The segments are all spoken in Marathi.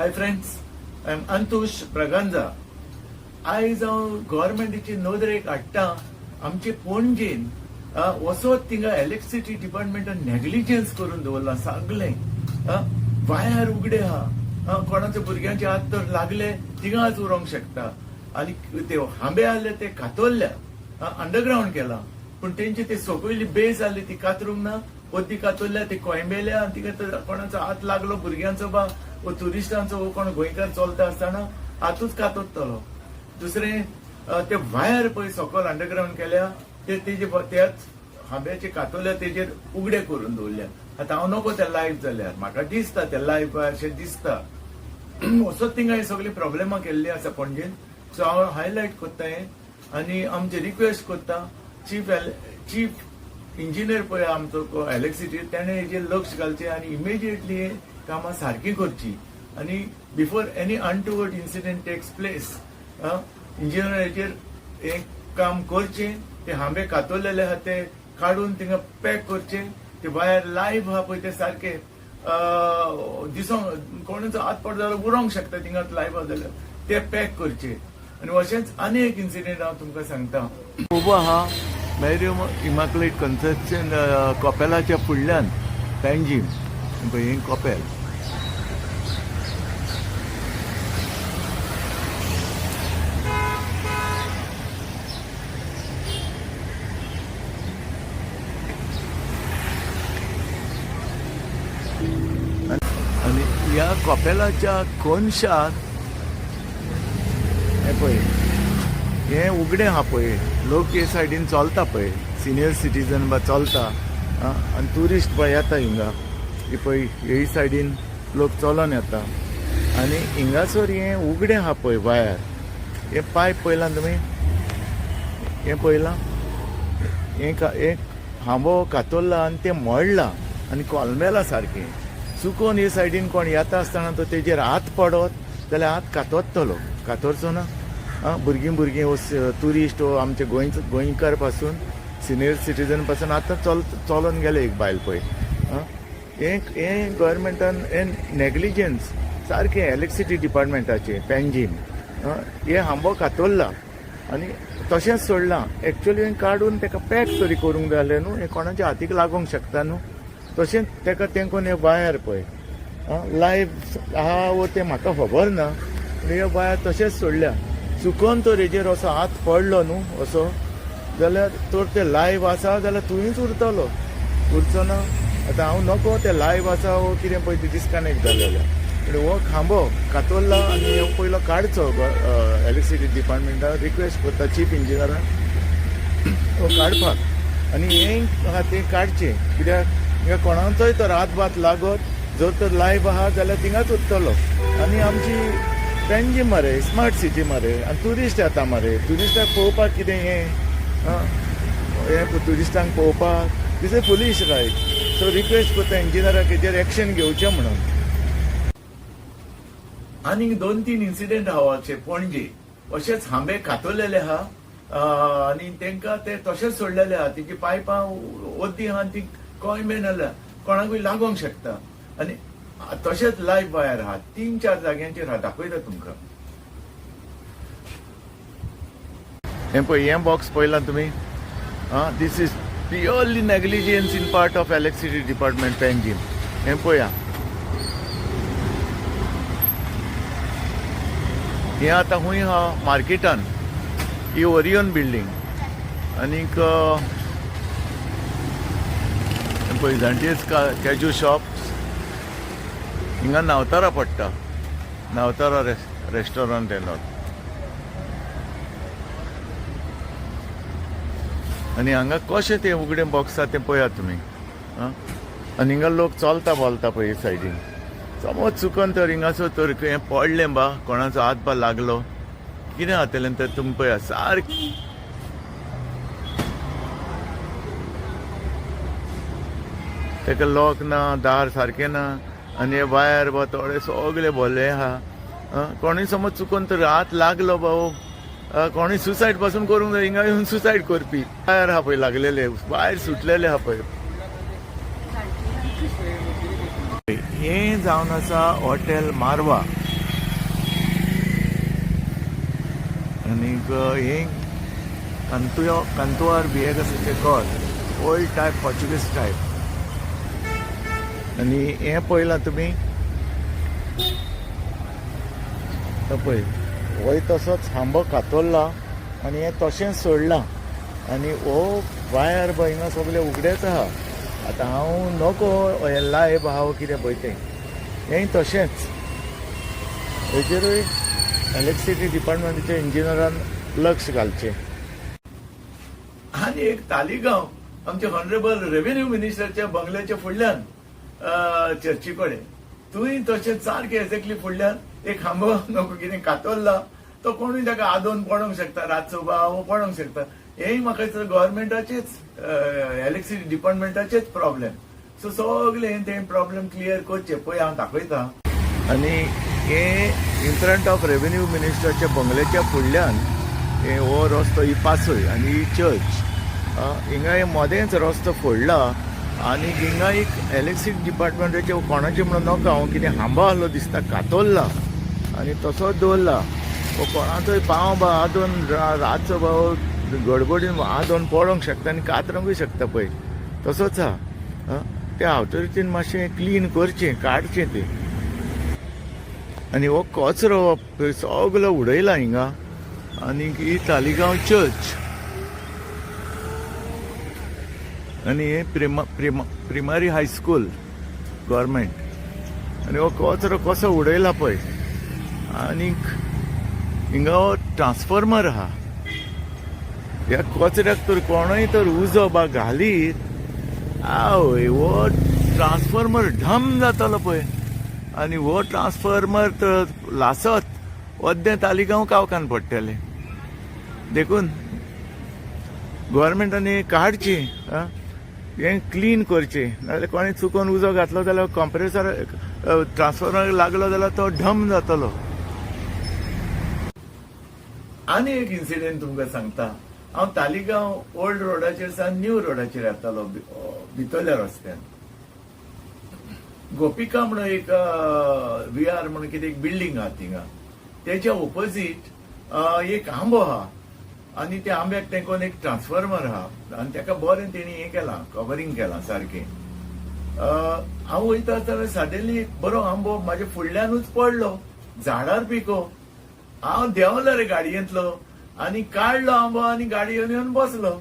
हाय फ्रेंड्स, आय एम अंतुश प्रगांजा. आयज हांव गव्हर्मेंटाची नोदरेक हाडटा. आमचे पणजेन वसत थिंगा इलेक्ट्रिसिटी डिपार्टमेंटान नेग्लिजन्स करून दवरला सगळें. वायर उगडे आहा, कोणाच्या भुरग्यांचे हात तर लागले थिंगाच उरोंक शकता. आनी ते हांबे आसले ते कातरल्या, अंडरग्राउंड केला, पूण तेंची ते सकयली बेस आसली ती कातरूंक ना. ओद्दी कातरल्या ती कोयंबेल्या आनी तिका कोणाचो हात लागलो भुरग्यांचो बा वो ट्युरिस्टांचो वो कोण गोंयकार चलता आसतना हातूच कातरतलो. दुसरें ते वायर पळय सकयल अंडरग्राउंड केल्या त्याच हांब्याचे कातरल्या तेजेर उगडे करून दवरल्या. आतां हांव नको ते लायव्ह जाल्यार म्हाका दिसता ते लायव्ह अशें दिसता. वसत थिंगा हे सगळी प्रॉब्लेमां केल्ली आसा पणजेन. सो हांव हायलायट कोत्ता हें आनी आमचे रिक्वेस्ट कोत्ता चीफ इंजिनियर पळय आमचो इलेक्ट्रिसिटी तेणें हेजेर लक्ष घालचें आनी इमिजिएटली हे कामां सारकी करची. आनी before any untoward incident takes place engineer हेजेर हे काम करचें. ते हांबे कातरलेले आहा ते काडून थिंगा पॅक करचे. ते वायर लायव्ह आहा पळय ते सारके दिसोंक कोणाचो हात पड जाल्यार उरोंक शकता थिंगा लायव्ह आहा जाल्यार ते पॅक करचे. आनी अशेंच आनी एक इन्सिडेंट हांव तुमकां सांगता. खूब आहा मेरियम इमॅक्युलेट कन्सेप्शन कॉपेलाच्या फुडल्यान पॅन्जीम पळय हें कॉपेल. आणि ह्या कॉपेलाच्या कोनशाक हे पळय हे उगडे आहा पळय. लोक हे सायडीन चलता पळय, सिनियर सिटीजन बा चलता आनी ट्युरिस्ट बा येता हिंगा. ही पळय हे सायडीन लोक चलोन येता आनी हिंगासर हे उगडे आहा पळय वायर. हे पायप पळयलां तुमी, हे पळयलां हे हांबो कातरला आनी ते मोडला आनी कोलमेला सारकें चुकोन हे सायडीन कोण येता आसतना तो तेजेर हात पडत जाल्यार हात कातरतलो, कातरचो ना. भुरगीं ट्युरिस्ट वो आमचे गोंयकार पासून सिनियर सिटीजन पासून आतां चलोन गेले एक बायल पळय. हे गव्हर्मेंटान हे नेग्लिजन्स सारकें इलेक्ट्रिसिटी डिपार्टमेंटाचें पॅन्जीम हे हांबो कातरला आनी तशेंच सोडलां. एक्चुअली हे काडून ताका पॅक तरी करूंक जाय आसलें न्हू. हे कोणाच्या हातीक लागोंक शकता न्हू. तशेंच ताका तेंकोन हे वायर पळय लायव्ह आहा वो ते म्हाका खबर ना. हे वायर तशेंच सोडल्या. चुकोन तर हेजेर असो हात पडलो न्हू असो जाल्यार तर ते लायव्ह आसा जाल्यार तुवेंच उरतलो, उरचो ना. आतां हांव नको ते लायव्ह आसा वो कितें पळय ते डिस्कनेक्ट जालेले. हो खांबो कातरला आनी हो पयलो काडचो. इलेक्ट्रिसिटी डिपार्टमेंटाक रिक्वेस्ट करता चीफ इंजिनियराक हो काडपाक आनी हे आहा ते काडचें. कित्याक हिंगा कोणाचोय तर हात बात लागत जर तर लायव्ह आहा जाल्यार थिंगाच उरतलो. आनी आमची पॅन्जीम मरे स्मार्ट सिटी मरे आनी ट्युरिस्ट येता मरे. ट्युरिस्टाक पळोवपाक कितें हे ट्युरिस्टांक पळोवपाक दिस इज फुलीश रायट. सो रिक्वेस्ट करता इंजिनियराक हेजेर एक्शन घेवचें म्हणून. आनी 2-3 इन्सिडेंट आहा अशे पणजे अशेंच हांबे कातरलेले आहा आनी तेंकां ते तशेंच सोडलेले आहा. तेजी पायपां ओद्दी आहा ती कोयंबे नाल्या कोणाकूय लागोंक शकता. आनी तशेंच लायव्ह वायर आहा 3-4 जाग्यांचेर आहा. दाखयता तुमकां. हें पळय हें बॉक्स पळयलां तुमी. This is purely negligence in part of electricity department Panjim. हें पळया. हें आतां खूंय आहा मार्केटान. ही ओरियन बिल्डींग आनीक पळय जाणटेज कॅज्यू शॉप हिंगा नावतारा पडटा. नावतारा रेस्टॉरंट येयलो आनी हांगा कशें तें उगडें बॉक्स आहा तें पळयात तुमी. आनी हिंगा लोक चलता बोलता पळय हे सायडीन. समज चुकून तर हिंगासर तर हें पडलें बा कोणाचो हात बा लागलो कितें जातलें तर तुमी पळया सारकें ताका लॉक ना, दार सारकें ना आनी हे वायर बा थोडे सगळे भरले आहा. कोणूय समज चुकून तर हात लागलो बा कोणूय सुसायड पासून करूंक जाय हिंगा येवन सुसायड करपी. वायर आहा पळय लागलेले, वायर सुटलेले आहा पळय. हे जावन आसा हॉटेल मारवा. आनीक हे कांतुआर बिएगासाचे घर ओल्ड टायप पोर्चुगीज टायप. आनी हे पळयलां तुमी पळय हो तसोच हांबो कातरला आनी हें तशेंच सोडलां आनी हो वायर हिंगा सगळें उगडेच आहा. आतां हांव नको हे लायब आहा कितें पळय तें हेंय तशेंच. हेजेरूय इलेक्ट्रिसिटी डिपार्टमेंटाच्या इंजिनियरान लक्ष घालचें. आनी एक तालिगांव आमचे ऑनरेबल रेव्हेन्यू मिनिस्टरच्या बंगल्याच्या फुडल्यान चर्ची कडेन थंय तशेंच सारकें एक्झॅक्टली फुडल्यान एक खांबो नको कितें कातरला. तो कोणूय ताका आदोवन पडोवंक शकता, रातचो बाव पडोवंक शकता. हेय म्हाका दिसता गव्हर्मेंटाचेच इलेक्ट्रिसिटी डिपार्टमेंटाचेच प्रॉब्लेम. सो सगळें तें प्रॉब्लेम क्लियर करचें. पळय हांव दाखयतां. आनी हे इन फ्रंट ऑफ रेव्हेन्यू मिनिस्टरच्या बंगल्याच्या फुडल्यान हे हो रस्तो ही पासय आनी ही चर्च. हिंगा हे मोदेंच रस्तो फोडला आनी हिंगा एक इलेक्ट्रिसिटी डिपार्टमेंटाचे कोणाचें म्हणून नका हांव कितें हांबो आहलो दिसता कातरला आनी तसोच दवरला. हो कोणाचोय पाव बा आदोवन रातचो बाव गडबडीन आदोवन पडोवंक शकता आनी कातरूंकय शकता पळय तसोच आहा. त्या ऑथॉरिटीन मातशें क्लीन करचें, काडचें तें. आनी हो कचरो सगळो उडयला हिंगा. आनी ही तालिगांव चर्च आनी हे प्रिमरी हायस्कूल गव्हर्मेंट. आनी हो कचरो कसो उडयला पळय. आनीक हिंगा हो ट्रान्सफॉर्मर आहा. ह्या कचऱ्याक तर कोणूय तर उजो बा घालीत आवय हो ट्रान्सफॉर्मर ढम जातालो पळय. आनी हो ट्रान्सफॉर्मर तर लासत वद्दें तालिगांव कावकान पडटलें. देखून गव्हर्मेंटानी काडची, हें क्लीन करचें. नाजाल्यार कोणें चुकोन उजो घातलो जाल्यार कंप्रेसर ट्रान्सफॉर्मर लागलो जाल्यार तो ढम जातलो. आनी एक इन्सिडेंट तुमकां सांगता. हांव तालिगांव ओल्ड रोडाचेर सावन न्यू रोडाचेर येतालो भितरल्या रस्त्यान. गोपिका म्हणून एक VR म्हणून कितें एक बिल्डींग आहा थिंगा. तेच्या ऑपोजीट एक आंबो आहा आनी त्या आंब्याक तेंकोन एक ट्रान्सफॉर्मर आहा आनी तेका बरें तेणी हें केलां, कवरिंग केलां सारकें. हांव वयता आसतना सडनली एक बरो आंबो म्हाज्या फुडल्यानूच पडलो झाडार पिको. हांव देंवलो रे गाडयेंतलो आनी काडलो आंबो आनी गाडयेन येवन बसलो.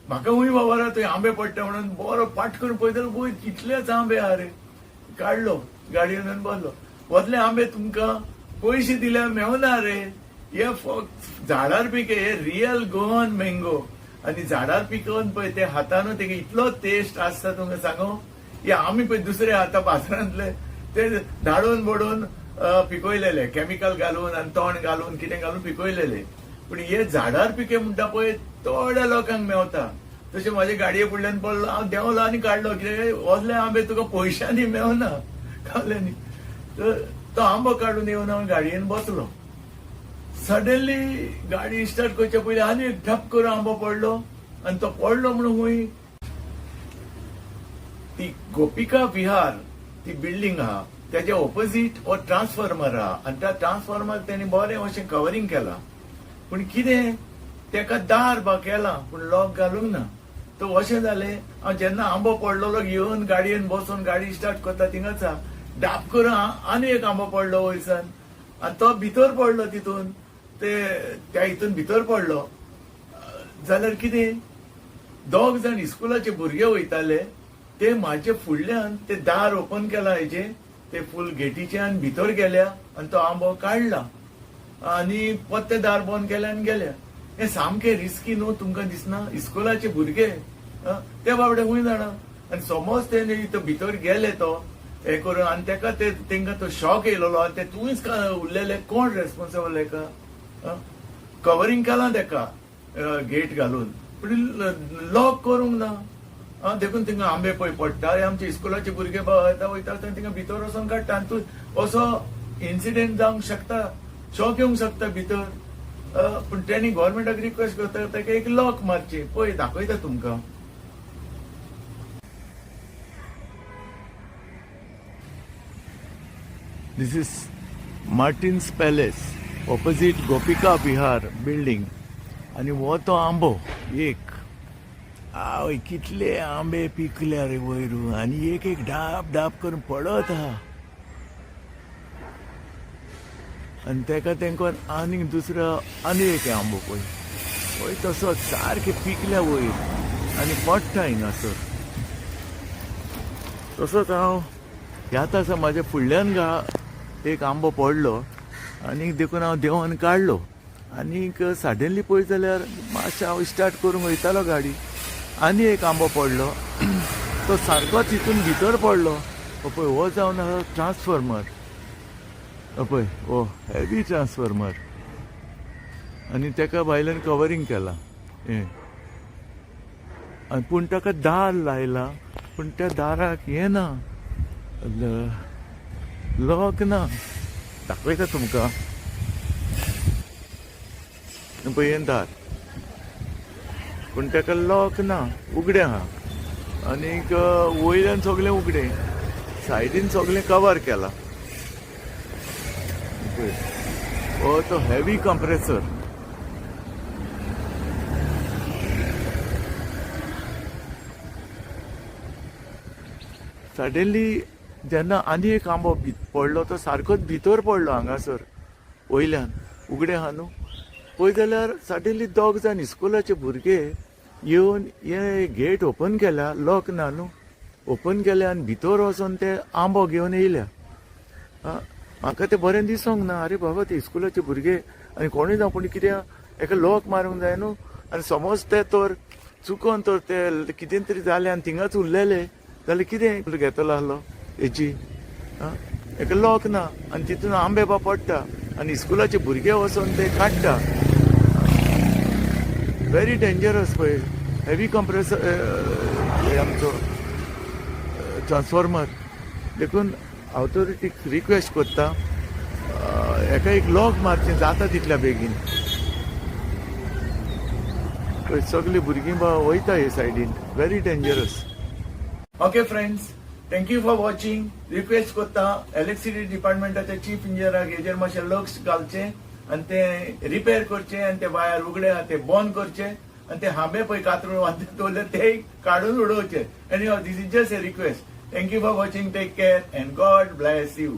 म्हाका खूंय खबर आहा थंय आंबे पडटा म्हणून बरो पाट करून पळयतलो पळय कितलेच आंबे आहा रे. काडलो गाडयेन येवन बसलो. वतले आंबे तुमकां पयशे दिल्यार मेवना रे. हे फक्त झाडार पिके, हे रियल गोवन मँगो. आनी झाडार पिकोवन पळय ते हातान तेका इतलो टेस्ट आसता तुमकां सांगू. हे आमी पळय दुसरे आतां बाजारांतले ते धाडून बडोवन पिकयलेले केमिकल घालून आनी तोंड घालून कितें घालून पिकयलेले. पूण हे झाडार पिके म्हणटा पळय थोड्या लोकांक मेवता. तशें म्हाजे गाडये फुडल्यान पडलो, हांव देंवलो आनी काडलो. कितें वसले आंबे तुका पयशांनी मेवना कळ्ळें न्ही. तो आंबो काडून येवन हांव गाडयेन बसलो. सडनली गाडी स्टार्ट करचे पयलीं आनी एक ठप करून आंबो पडलो आनी तो पडलो म्हणून खूंय ती गोपिका विहार ती बिल्डींग आहा त्याच्या ऑपोजीट हो ट्रान्सफॉर्मर आहा आनी त्या ट्रान्सफॉर्मर तेणी बरें अशें कवरिंग केलां. पूण कितें तेका दार बा केलां पूण लॉक घालूंक ना. तो अशें जालें हांव जेन्ना आंबो पडलेलो घेवन गाडयेन बसून गाडी स्टार्ट करता थिंगाच डाप करून आनी एक आंबो पडलो वयसान आनी तो भितर पडलो. तितून ते त्या हितून भितर पडलो जाल्यार कितें दोग जाण इस्कुलाचे भुरगे वयताले ते म्हाजे फुडल्यान ते दार ओपन केला हेजे ते फूल गेटीचे आनी भितर गेल्या आनी तो आंबो काडला आनी परते दार बंद केल्या आनी गेल्या. हे सामकें रिस्की न्हू तुमकां दिसना. इस्कुलाचे भुरगे ते बाबडे खूंय जाणा. आनी समज ते भितर गेले तो हे करून आनी तेका तेंकां तो शॉक येयलो आनी ते तुवेंच उरलेले कोण रेस्पॉन्सिबल हेका. कवरिंग केलां तेका गेट घालून पूण लॉक करूंक ना. देखून थिंगा आंबे पळय पडटा. आमचे इस्कुलाचे भुरगे वयता थिंगा भितर वचोन काडटा आनी तूं असो इन्सिडेंट जावंक शकता, शॉक येवंक शकता भितर. पूण तेणी गव्हर्मेंटाक रिक्वेस्ट करता तेका एक लॉक मारचें. पळय दाखयता तुमकां. This is Martin's Palace. Opposite Gopika Vihar building आणि हो तो आंबो एक आवय कितले आंबे पिकल्या रे वयरू आणि एक एक डाब डाब करून पडत आहा आणि तेका तेंकोन आनीक दुसरो आनी एक आंबो पळय पळय तसो सारखे पिकल्या वयर आनी पडटा हिंगासर तसोच हांव ह्यात आसा म्हाज्या फुडल्यान एक आंबो पडलो आनीक देखून हांव देंवन काडलो आनीक सडनली पळयत जाल्यार मातशें हांव स्टार्ट करूंक वयतालो गाडी आनी एक आंबो पडलो तो सारकोच हितून भितर पडलो पळय हो जावन आसा ट्रान्सफॉर्मर पळय हो हेवी ट्रान्सफॉर्मर आनी तेका भायल्यान कवरींग केलां हें पूण ताका दार लायला पूण त्या दाराक हें ना लॉक ना दाखयता तुमकां पळय हें दार पूण ताका लॉक ना उगडें आहा आनीक वयल्यान सगळें उगडें सायडीन सगळें कवर केलां हो तो हेवी कंप्रेसर सडनली जेन्ना आनी एक आंबो पडलो तो सारकोच भितर पडलो हांगासर वयल्यान उगडें आहा न्हू पळय जाल्यार सडनली दोग जाण इस्कुलाचे भुरगे येवन हे गेट ओपन केल्या लॉक ना न्हू ओपन केलें आनी भितर वचोन ते आंबो घेवन येयल्या म्हाका तें बरें दिसोंक ना आरे बाबा ते इस्कुलाचे भुरगे आनी कोणूय जावं पूण कित्याक हेका लॉक मारूंक जाय न्हू आनी समज ते तर चुकोन तर ते कितें तरी जालें आनी थिंगाच उरलेले जाल्यार कितें घेतलो आहलो हेची हेका लॉक ना आनी तितून आंबे बा पडटा आनी इस्कुलाचे भुरगे वचोन ते काडटा व्हेरी डेंजरस पळय हेवी कंप्रेसर आमचो ट्रान्सफॉर्मर देखून ऑथॉरिटीक रिक्वेस्ट करता हेका एक लॉक मारचें जाता तितल्या बेगीन पळय सगळीं भुरगीं बा वयता हे सायडीन very dangerous okay friends thank you for watching request करता इलेक्ट्रिसिटी डिपार्टमेंटाच्या चीफ इंजिनियराक हेजेर मातशें लक्ष घालचें आनी ते रिपेर करचें आनी ते वायर उगडे आहा ते बंद करचें आनी ते हांबे पळय कातरून बांदून दवरले ते काडून उडोवचे एनी this is just a request thank you for watching take care and God bless you